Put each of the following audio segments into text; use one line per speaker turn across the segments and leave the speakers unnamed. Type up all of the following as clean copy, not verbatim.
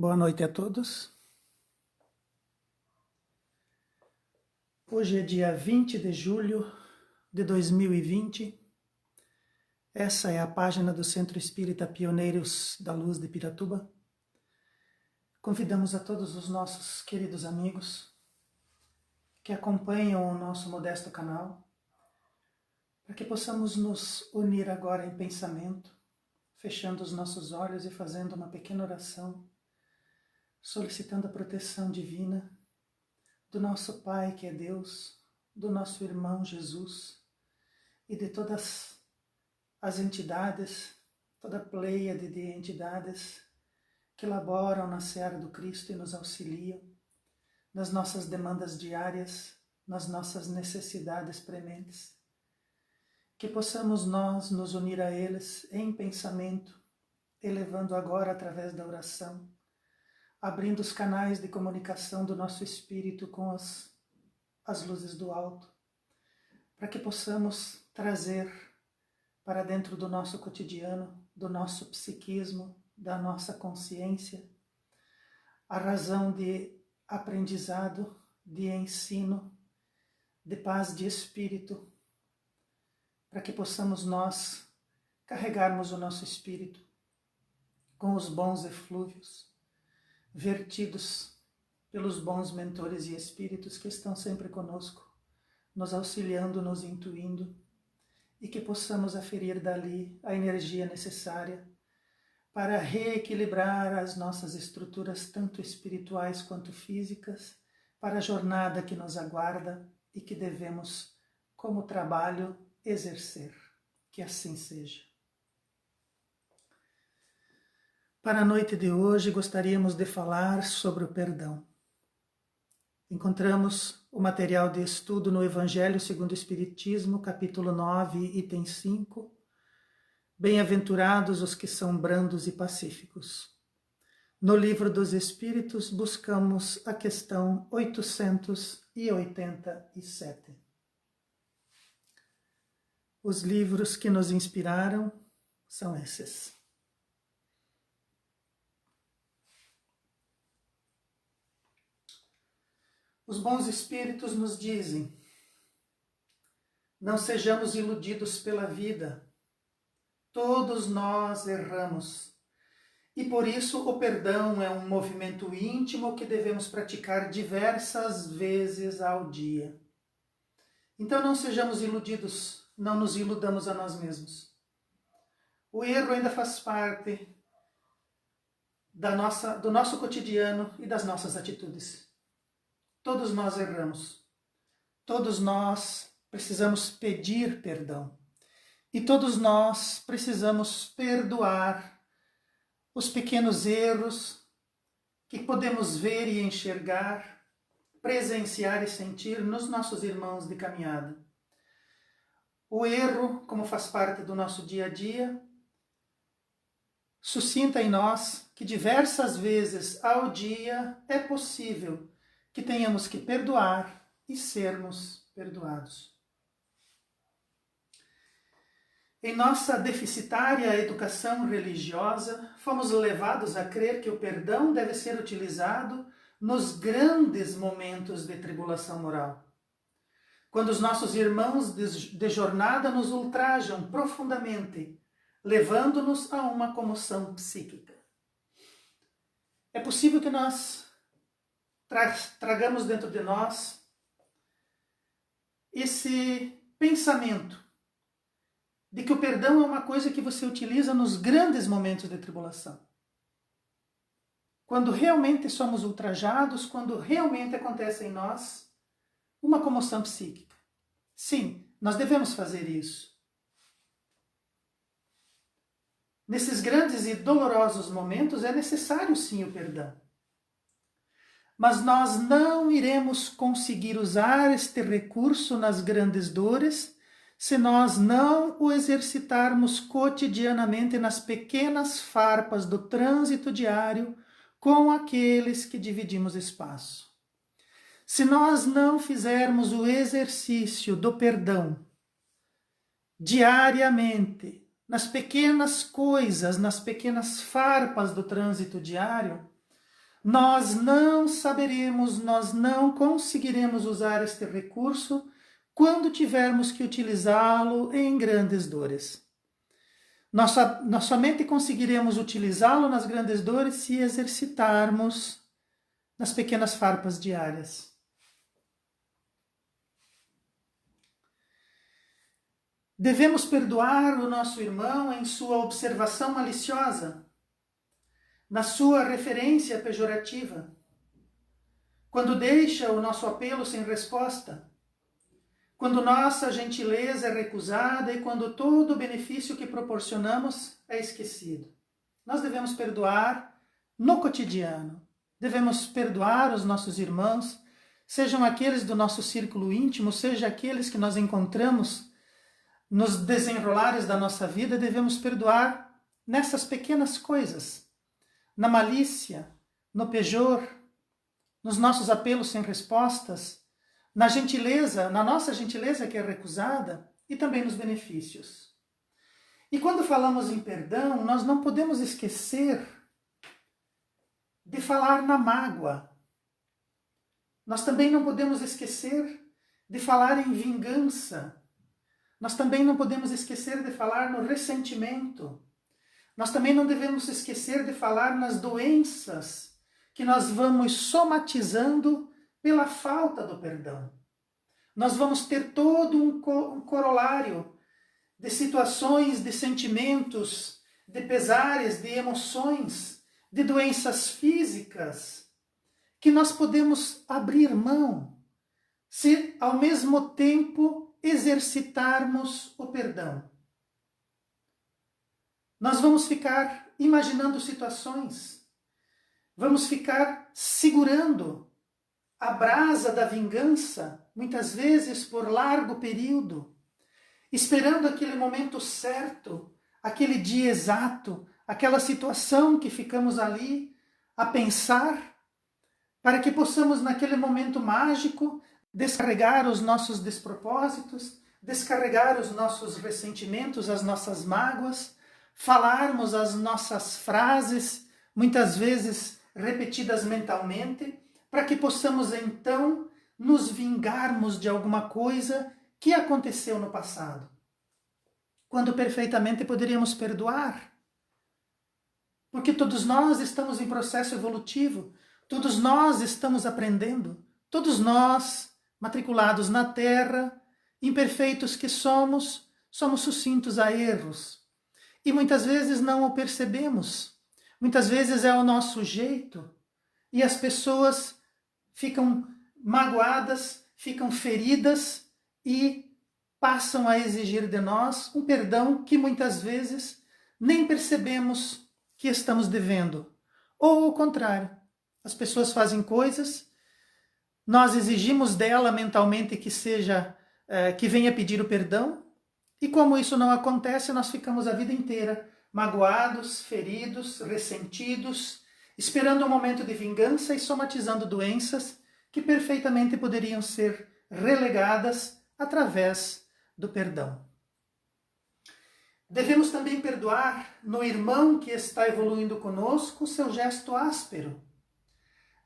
Boa noite a todos. Hoje é dia 20 de julho de 2020. Essa é a página do Centro Espírita Pioneiros da Luz de Piratuba. Convidamos a todos os nossos queridos amigos que acompanham o nosso modesto canal para que possamos nos unir agora em pensamento, fechando os nossos olhos e fazendo uma pequena oração, solicitando a proteção divina do nosso Pai, que é Deus, do nosso irmão Jesus e de todas as entidades, toda a pleiade de entidades que laboram na seara do Cristo e nos auxiliam nas nossas demandas diárias, nas nossas necessidades prementes. Que possamos nós nos unir a eles em pensamento, elevando agora através da oração, abrindo os canais de comunicação do nosso espírito com as luzes do alto, para que possamos trazer para dentro do nosso cotidiano, do nosso psiquismo, da nossa consciência, a razão de aprendizado, de ensino, de paz de espírito, para que possamos nós carregarmos o nosso espírito com os bons eflúvios, vertidos pelos bons mentores e espíritos que estão sempre conosco, nos auxiliando, nos intuindo, e que possamos aferir dali a energia necessária para reequilibrar as nossas estruturas, tanto espirituais quanto físicas, para a jornada que nos aguarda e que devemos, como trabalho, exercer. Que assim seja. Para a noite de hoje, gostaríamos de falar sobre o perdão. Encontramos o material de estudo no Evangelho segundo o Espiritismo, capítulo 9, item 5. Bem-aventurados os que são brandos e pacíficos. No Livro dos Espíritos, buscamos a questão 887. Os livros que nos inspiraram são esses. Os bons espíritos nos dizem: não sejamos iludidos pela vida. Todos nós erramos. E por isso o perdão é um movimento íntimo que devemos praticar diversas vezes ao dia. Então não sejamos iludidos, não nos iludamos a nós mesmos. O erro ainda faz parte do nosso cotidiano e das nossas atitudes. Todos nós erramos. Todos nós precisamos pedir perdão. E todos nós precisamos perdoar os pequenos erros que podemos ver e enxergar, presenciar e sentir nos nossos irmãos de caminhada. O erro, como faz parte do nosso dia a dia, suscita em nós que diversas vezes ao dia é possível que tenhamos que perdoar e sermos perdoados. Em nossa deficitária educação religiosa, fomos levados a crer que o perdão deve ser utilizado nos grandes momentos de tribulação moral, quando os nossos irmãos de jornada nos ultrajam profundamente, levando-nos a uma comoção psíquica. É possível que nós tragamos dentro de nós esse pensamento de que o perdão é uma coisa que você utiliza nos grandes momentos de tribulação. Quando realmente somos ultrajados, quando realmente acontece em nós uma comoção psíquica. Sim, nós devemos fazer isso. Nesses grandes e dolorosos momentos é necessário sim o perdão. Mas nós não iremos conseguir usar este recurso nas grandes dores se nós não o exercitarmos cotidianamente nas pequenas farpas do trânsito diário com aqueles que dividimos espaço. Se nós não fizermos o exercício do perdão diariamente, nas pequenas coisas, nas pequenas farpas do trânsito diário, Nós não saberemos, nós não conseguiremos usar este recurso quando tivermos que utilizá-lo em grandes dores. Nós somente conseguiremos utilizá-lo nas grandes dores se exercitarmos nas pequenas farpas diárias. Devemos perdoar o nosso irmão em sua observação maliciosa, na sua referência pejorativa, quando deixa o nosso apelo sem resposta, quando nossa gentileza é recusada e quando todo o benefício que proporcionamos é esquecido. Nós devemos perdoar no cotidiano, devemos perdoar os nossos irmãos, sejam aqueles do nosso círculo íntimo, seja aqueles que nós encontramos nos desenrolares da nossa vida, devemos perdoar nessas pequenas coisas, na malícia, no pejor, nos nossos apelos sem respostas, na gentileza, na nossa gentileza que é recusada e também nos benefícios. E quando falamos em perdão, nós não podemos esquecer de falar na mágoa. Nós também não podemos esquecer de falar em vingança. Nós também não podemos esquecer de falar no ressentimento. Nós também não devemos esquecer de falar nas doenças que nós vamos somatizando pela falta do perdão. Nós vamos ter todo um corolário de situações, de sentimentos, de pesares, de emoções, de doenças físicas, que nós podemos abrir mão, se ao mesmo tempo exercitarmos o perdão. Nós vamos ficar imaginando situações, vamos ficar segurando a brasa da vingança, muitas vezes por largo período, esperando aquele momento certo, aquele dia exato, aquela situação que ficamos ali a pensar, para que possamos naquele momento mágico descarregar os nossos despropósitos, descarregar os nossos ressentimentos, as nossas mágoas, falarmos as nossas frases, muitas vezes repetidas mentalmente, para que possamos então nos vingarmos de alguma coisa que aconteceu no passado, quando perfeitamente poderíamos perdoar. Porque todos nós estamos em processo evolutivo, todos nós estamos aprendendo, todos nós, matriculados na Terra, imperfeitos que somos sucintos a erros. E muitas vezes não o percebemos, muitas vezes é o nosso jeito, e as pessoas ficam magoadas, ficam feridas e passam a exigir de nós um perdão que muitas vezes nem percebemos que estamos devendo. Ou o contrário, as pessoas fazem coisas, nós exigimos dela mentalmente que venha pedir o perdão, e como isso não acontece, nós ficamos a vida inteira magoados, feridos, ressentidos, esperando um momento de vingança e somatizando doenças que perfeitamente poderiam ser relegadas através do perdão. Devemos também perdoar no irmão que está evoluindo conosco o seu gesto áspero.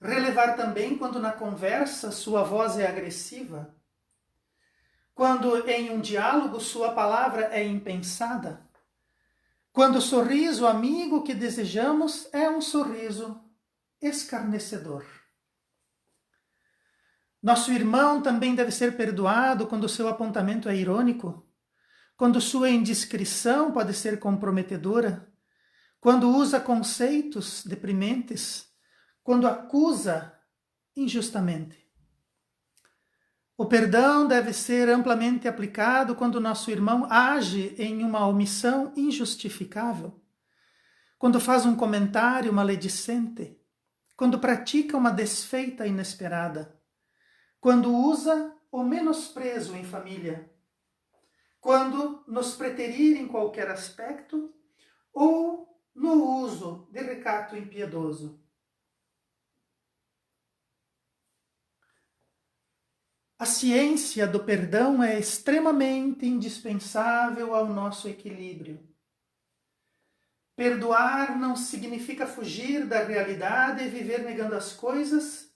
Relevar também quando na conversa sua voz é agressiva, quando em um diálogo sua palavra é impensada, quando o sorriso amigo que desejamos é um sorriso escarnecedor. Nosso irmão também deve ser perdoado quando seu apontamento é irônico, quando sua indiscrição pode ser comprometedora, quando usa conceitos deprimentes, quando acusa injustamente. O perdão deve ser amplamente aplicado quando nosso irmão age em uma omissão injustificável, quando faz um comentário maledicente, quando pratica uma desfeita inesperada, quando usa o menosprezo em família, quando nos preterir em qualquer aspecto ou no uso de recato impiedoso. A ciência do perdão é extremamente indispensável ao nosso equilíbrio. Perdoar não significa fugir da realidade e viver negando as coisas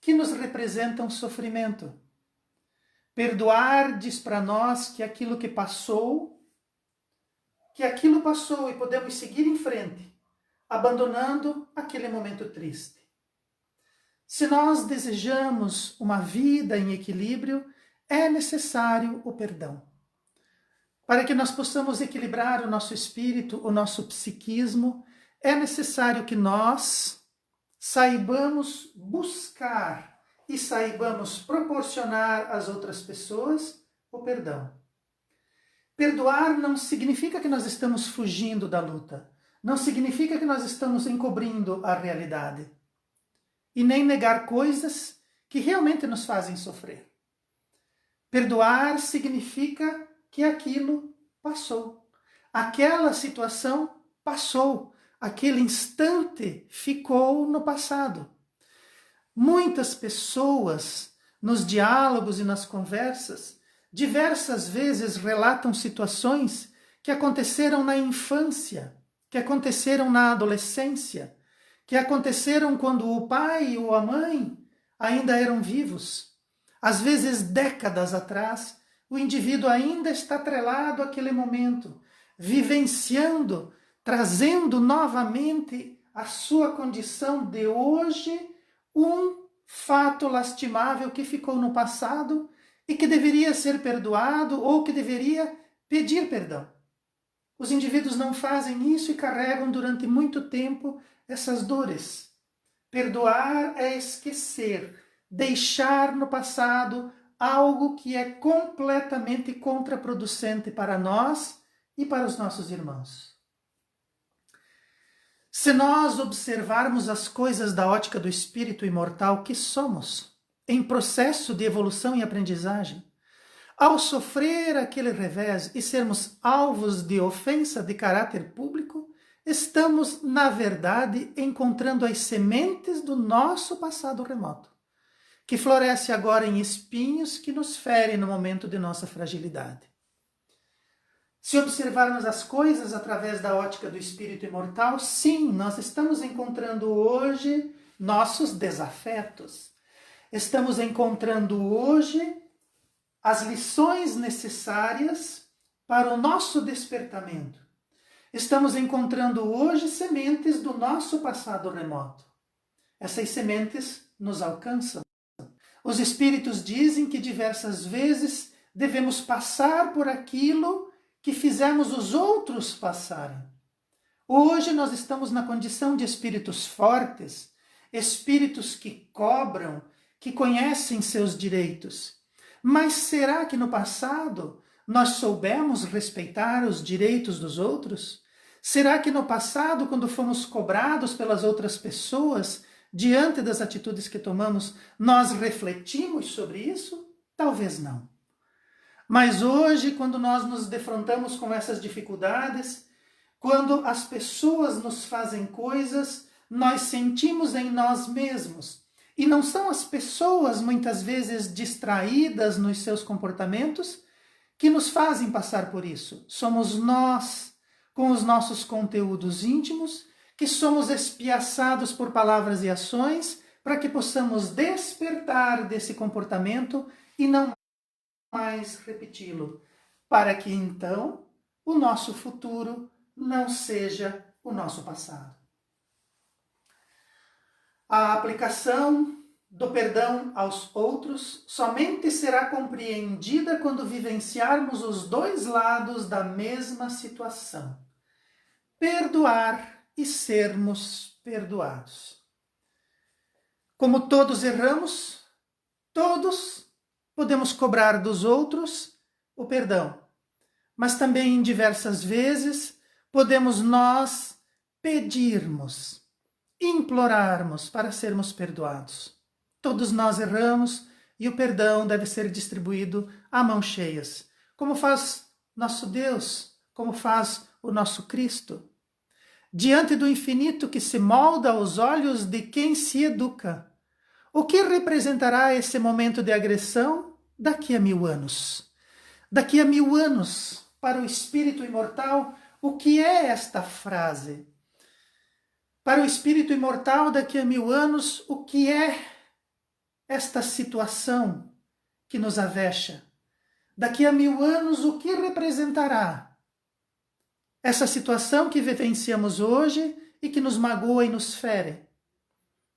que nos representam sofrimento. Perdoar diz para nós que aquilo passou e podemos seguir em frente, abandonando aquele momento triste. Se nós desejamos uma vida em equilíbrio, é necessário o perdão. Para que nós possamos equilibrar o nosso espírito, o nosso psiquismo, é necessário que nós saibamos buscar e saibamos proporcionar às outras pessoas o perdão. Perdoar não significa que nós estamos fugindo da luta, não significa que nós estamos encobrindo a realidade. E nem negar coisas que realmente nos fazem sofrer. Perdoar significa que aquilo passou. Aquela situação passou. Aquele instante ficou no passado. Muitas pessoas, nos diálogos e nas conversas, diversas vezes relatam situações que aconteceram na infância, que aconteceram na adolescência, que aconteceram quando o pai ou a mãe ainda eram vivos. Às vezes, décadas atrás, o indivíduo ainda está atrelado àquele momento, vivenciando, trazendo novamente a sua condição de hoje, um fato lastimável que ficou no passado e que deveria ser perdoado ou que deveria pedir perdão. Os indivíduos não fazem isso e carregam durante muito tempo essas dores. Perdoar é esquecer, deixar no passado algo que é completamente contraproducente para nós e para os nossos irmãos. Se nós observarmos as coisas da ótica do espírito imortal que somos, em processo de evolução e aprendizagem, ao sofrer aquele revés e sermos alvos de ofensa de caráter público, estamos, na verdade, encontrando as sementes do nosso passado remoto, que floresce agora em espinhos que nos ferem no momento de nossa fragilidade. Se observarmos as coisas através da ótica do espírito imortal, sim, nós estamos encontrando hoje nossos desafetos. Estamos encontrando hoje as lições necessárias para o nosso despertamento. Estamos encontrando hoje sementes do nosso passado remoto. Essas sementes nos alcançam. Os espíritos dizem que diversas vezes devemos passar por aquilo que fizemos os outros passarem. Hoje nós estamos na condição de espíritos fortes, espíritos que cobram, que conhecem seus direitos. Mas será que no passado nós soubemos respeitar os direitos dos outros? Será que no passado, quando fomos cobrados pelas outras pessoas, diante das atitudes que tomamos, nós refletimos sobre isso? Talvez não. Mas hoje, quando nós nos defrontamos com essas dificuldades, quando as pessoas nos fazem coisas, nós sentimos em nós mesmos. E não são as pessoas, muitas vezes distraídas nos seus comportamentos, que nos fazem passar por isso. Somos nós, com os nossos conteúdos íntimos, que somos espiaçados por palavras e ações, para que possamos despertar desse comportamento e não mais repeti-lo, para que então o nosso futuro não seja o nosso passado. A aplicação do perdão aos outros somente será compreendida quando vivenciarmos os dois lados da mesma situação. Perdoar e sermos perdoados. Como todos erramos, todos podemos cobrar dos outros o perdão, mas também diversas vezes podemos nós pedirmos, implorarmos para sermos perdoados. Todos nós erramos e o perdão deve ser distribuído a mãos cheias, como faz nosso Deus, como faz o nosso Cristo. Diante do infinito que se molda aos olhos de quem se educa, o que representará esse momento de agressão daqui a 1000 anos? Daqui a 1000 anos, para o espírito imortal, O que é esta frase? Para o espírito imortal daqui a 1000 anos, o que é esta situação que nos avexa? Daqui a 1000 anos, o que representará essa situação que vivenciamos hoje e que nos magoa e nos fere?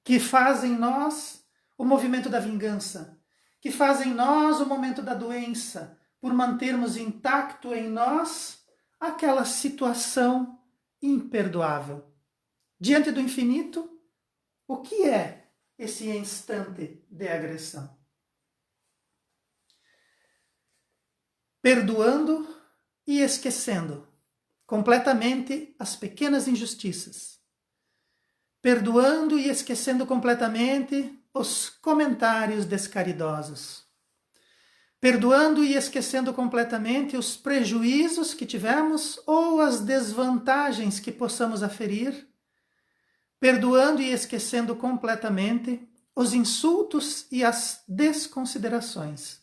Que faz em nós o movimento da vingança, que faz em nós o momento da doença, por mantermos intacto em nós aquela situação imperdoável. Diante do infinito, o que é esse instante de agressão? Perdoando e esquecendo completamente as pequenas injustiças. Perdoando e esquecendo completamente os comentários descaridosos. Perdoando e esquecendo completamente os prejuízos que tivemos ou as desvantagens que possamos aferir. Perdoando e esquecendo completamente os insultos e as desconsiderações.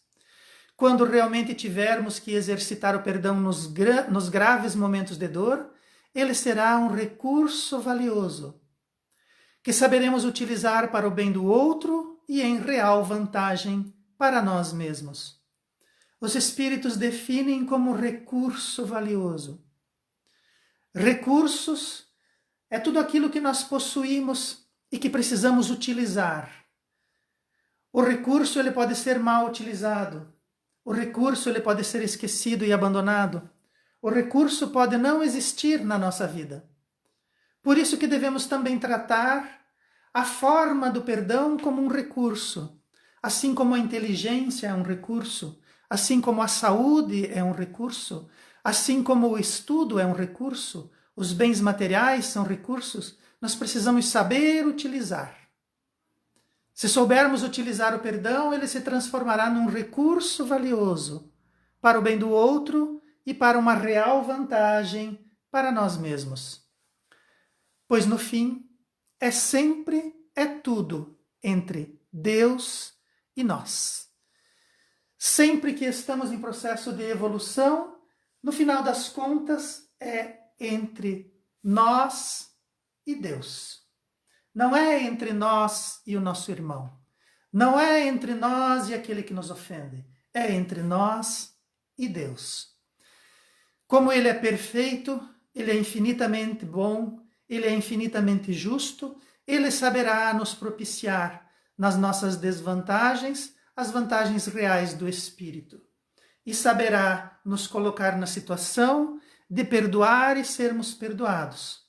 Quando realmente tivermos que exercitar o perdão nos graves momentos de dor, ele será um recurso valioso, que saberemos utilizar para o bem do outro e em real vantagem para nós mesmos. Os espíritos definem como recurso valioso. Recursos é tudo aquilo que nós possuímos e que precisamos utilizar. O recurso ele pode ser mal utilizado. O recurso ele pode ser esquecido e abandonado. O recurso pode não existir na nossa vida. Por isso que devemos também tratar a forma do perdão como um recurso. Assim como a inteligência é um recurso, assim como a saúde é um recurso, assim como o estudo é um recurso, os bens materiais são recursos, nós precisamos saber utilizar. Se soubermos utilizar o perdão, ele se transformará num recurso valioso para o bem do outro e para uma real vantagem para nós mesmos. Pois no fim, é tudo entre Deus e nós. Sempre que estamos em processo de evolução, no final das contas, é entre nós e Deus. Não é entre nós e o nosso irmão. Não é entre nós e aquele que nos ofende. É entre nós e Deus. Como Ele é perfeito, Ele é infinitamente bom, Ele é infinitamente justo, Ele saberá nos propiciar nas nossas desvantagens as vantagens reais do Espírito. E saberá nos colocar na situação de perdoar e sermos perdoados.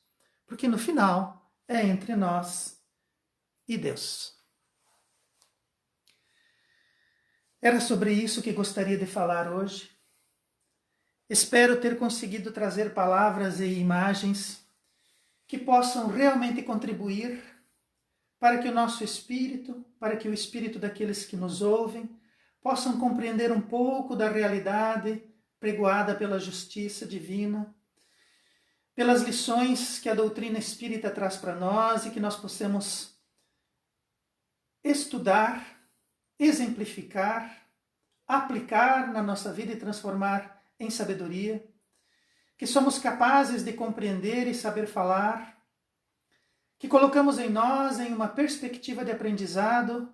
Porque no final é entre nós e Deus. Era sobre isso que gostaria de falar hoje. Espero ter conseguido trazer palavras e imagens que possam realmente contribuir para que o nosso espírito, para que o espírito daqueles que nos ouvem, possam compreender um pouco da realidade pregoada pela justiça divina, pelas lições que a doutrina espírita traz para nós e que nós possamos estudar, exemplificar, aplicar na nossa vida e transformar em sabedoria, que somos capazes de compreender e saber falar, que colocamos em nós em uma perspectiva de aprendizado,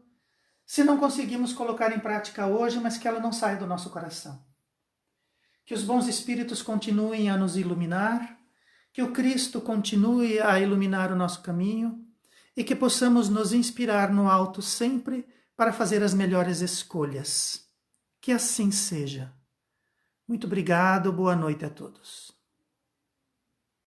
se não conseguimos colocar em prática hoje, mas que ela não saia do nosso coração. Que os bons espíritos continuem a nos iluminar, que o Cristo continue a iluminar o nosso caminho e que possamos nos inspirar no alto sempre para fazer as melhores escolhas. Que assim seja. Muito obrigado, boa noite a todos.